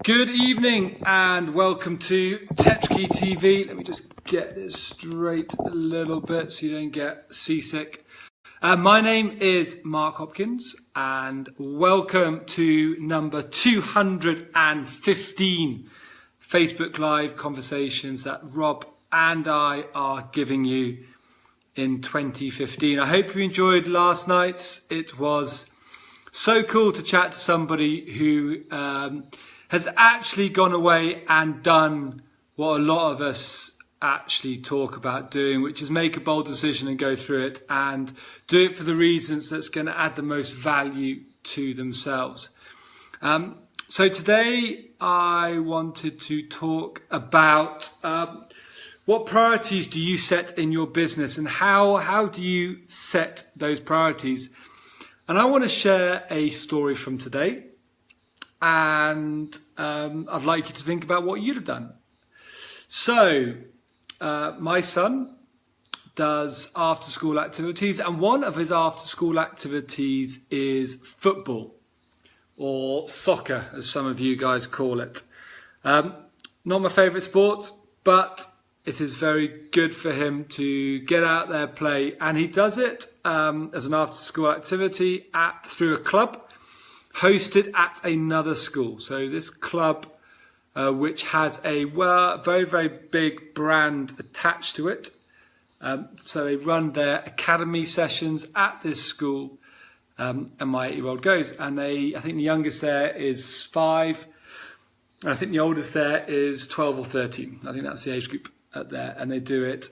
Good evening and welcome to Tetrakey TV. Let me just get this straight a little bit so you don't get seasick. My name is Mark Hopkins and welcome to number 215 Facebook Live conversations that Rob and I are giving you in 2015. I hope you enjoyed last night's. It was so cool to chat to somebody who has actually gone away and done what a lot of us actually talk about doing, which is make a bold decision and go through it and do it for the reasons that's going to add the most value to themselves. So today I wanted to talk about what priorities do you set in your business and how do you set those priorities? And I want to share a story from today. And I'd like you to think about what you'd have done. So my son does after school activities, and one of his after school activities is football, or soccer as some of you guys call it. Not my favourite sport, but it is very good for him to get out there, play, and he does it as an after school activity through a club hosted at another school. So this club, which has a very, very big brand attached to it. So they run their academy sessions at this school, and my 8-year-old goes. And I think the youngest there is 5, and I think the oldest there is 12 or 13. I think that's the age group there, and they do it,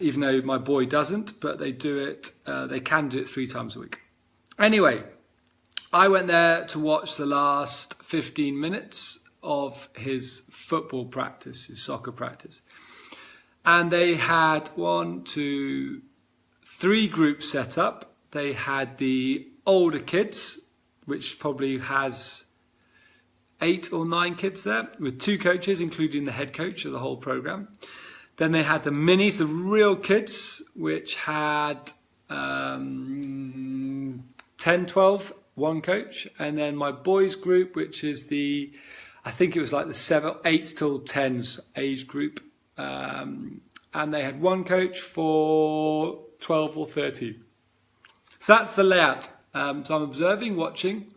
even though my boy doesn't, but they do it. They can do it 3 times a week. Anyway, I went there to watch the last 15 minutes of his football practice, his soccer practice. And they had 1, 2, 3 groups set up. They had the older kids, which probably has 8 or 9 kids there, with 2 coaches, including the head coach of the whole program. Then they had the minis, the real kids, which had 10, 12, 1 coach, and then my boys group, which is I think it was like the 8 till 10s age group, and they had 1 coach for 12 or 13. So that's the layout. So I'm observing, watching,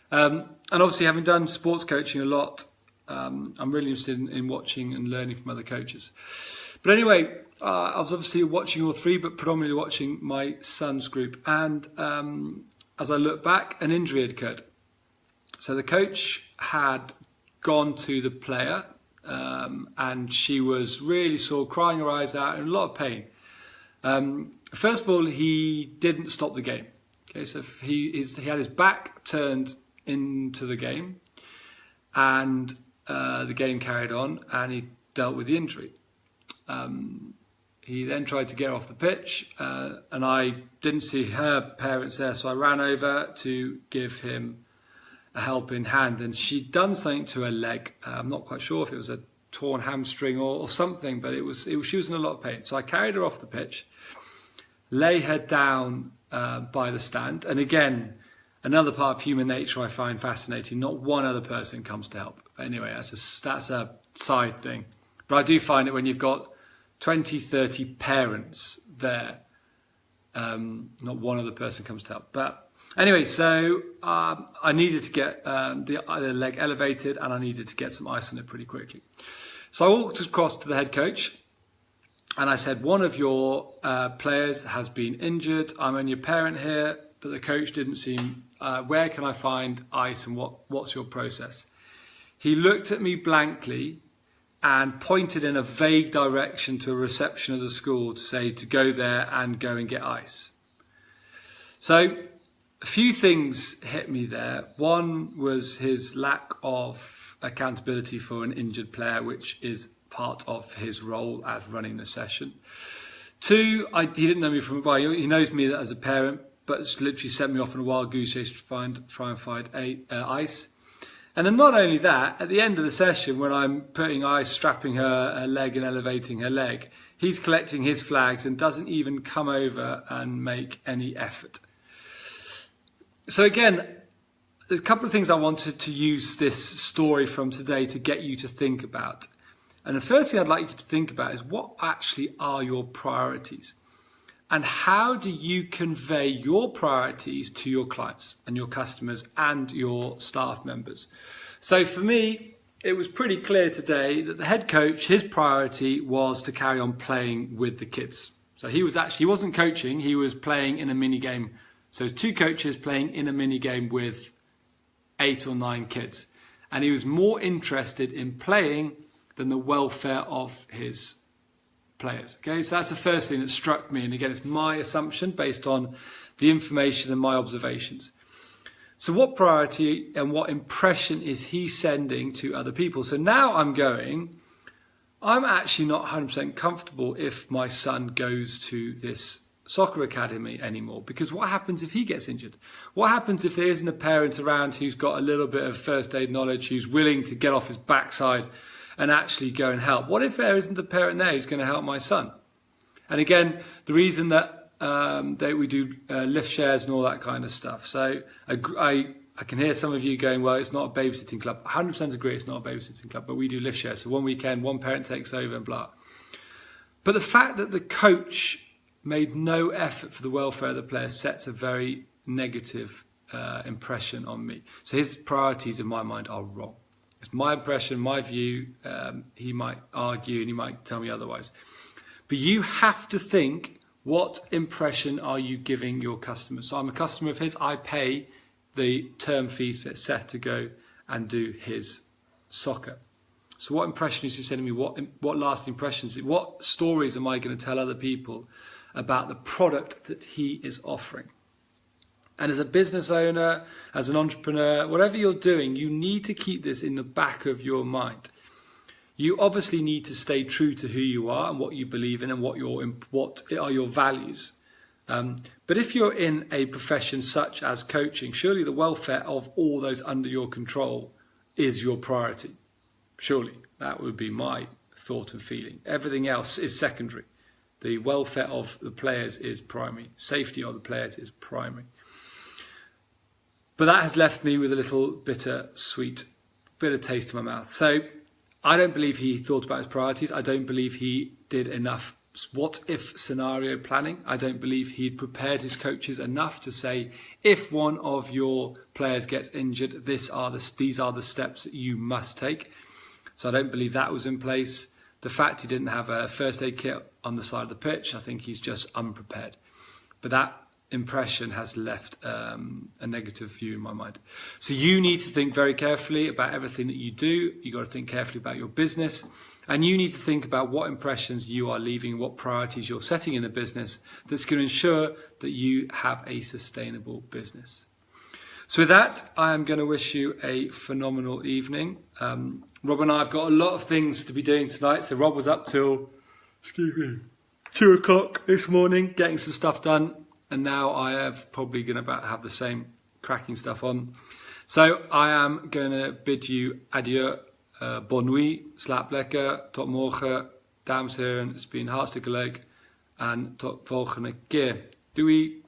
and obviously having done sports coaching a lot, I'm really interested in watching and learning from other coaches. But anyway, I was obviously watching all 3, but predominantly watching my son's group, and as I look back, an injury had occurred. So the coach had gone to the player, and she was really sore, crying her eyes out, in a lot of pain. First of all, he didn't stop the game. Okay, so he had his back turned into the game, and the game carried on, and he dealt with the injury. He then tried to get off the pitch, and I didn't see her parents there, so I ran over to give him a helping hand. And she'd done something to her leg. I'm not quite sure if it was a torn hamstring or something, but she was in a lot of pain. So I carried her off the pitch, lay her down by the stand. And again, another part of human nature I find fascinating. Not one other person comes to help. But anyway, that's a side thing. But I do find it when you've got 20, 30 parents there, not one other person comes to help. But anyway, so I needed to get the leg elevated, and I needed to get some ice on it pretty quickly. So I walked across to the head coach, and I said, one of your players has been injured. I'm only a parent here, but the coach didn't seem, where can I find ice, and what's your process? He looked at me blankly and pointed in a vague direction to a reception of the school to say to go there and go and get ice. So a few things hit me there. One was his lack of accountability for an injured player, which is part of his role as running the session. 2, he didn't know me from a while. He knows me as a parent, but just literally sent me off on a wild goose chase to try and find ice. And then not only that, at the end of the session, when I'm putting ice, strapping her leg and elevating her leg, he's collecting his flags and doesn't even come over and make any effort. So again, there's a couple of things I wanted to use this story from today to get you to think about. And the first thing I'd like you to think about is, what actually are your priorities? And how do you convey your priorities to your clients and your customers and your staff members? So for me, it was pretty clear today that the head coach, his priority was to carry on playing with the kids. So he wasn't coaching, he was playing in a mini game. So there's two coaches playing in a mini game with 8 or 9 kids. And he was more interested in playing than the welfare of his players. Okay, so that's the first thing that struck me. And again, it's my assumption based on the information and my observations. So what priority and what impression is he sending to other people? So now I'm actually not 100% comfortable if my son goes to this soccer academy anymore, because what happens if he gets injured? What happens if there isn't a parent around who's got a little bit of first aid knowledge, who's willing to get off his backside and actually go and help? What if there isn't a parent there who's going to help my son? And again, the reason that we do lift shares and all that kind of stuff. So I can hear some of you going, well, it's not a babysitting club. 100% agree, it's not a babysitting club, but we do lift shares. So one weekend, one parent takes over and blah. But the fact that the coach made no effort for the welfare of the players sets a very negative impression on me. So his priorities in my mind are wrong. It's my impression, my view. He might argue and he might tell me otherwise. But you have to think, what impression are you giving your customers? So I'm a customer of his. I pay the term fees for Seth to go and do his soccer. So what impression is he sending me? What lasting impressions? What stories am I going to tell other people about the product that he is offering? And as a business owner, as an entrepreneur, whatever you're doing, you need to keep this in the back of your mind. You obviously need to stay true to who you are and what you believe in and what are your values. But if you're in a profession such as coaching, surely the welfare of all those under your control is your priority. Surely that would be my thought and feeling. Everything else is secondary. The welfare of the players is primary. Safety of the players is primary. But that has left me with a little bitter taste in my mouth. So I don't believe he thought about his priorities. I don't believe he did enough what-if scenario planning. I don't believe he'd prepared his coaches enough to say, if one of your players gets injured, these are the steps that you must take. So I don't believe that was in place. The fact he didn't have a first aid kit on the side of the pitch, I think he's just unprepared. But that impression has left a negative view in my mind. So you need to think very carefully about everything that you do. You've got to think carefully about your business. And you need to think about what impressions you are leaving, what priorities you're setting in a business that's going to ensure that you have a sustainable business. So with that, I am going to wish you a phenomenal evening. Rob and I have got a lot of things to be doing tonight. So Rob was up till 2 o'clock this morning getting some stuff done. And now I have probably going to about have the same cracking stuff on. So I am going to bid you adieu. Bonne nuit, slaap lekker, tot morgen, dames en heren, het is been hartstikke leuk en tot volgende keer. Doei!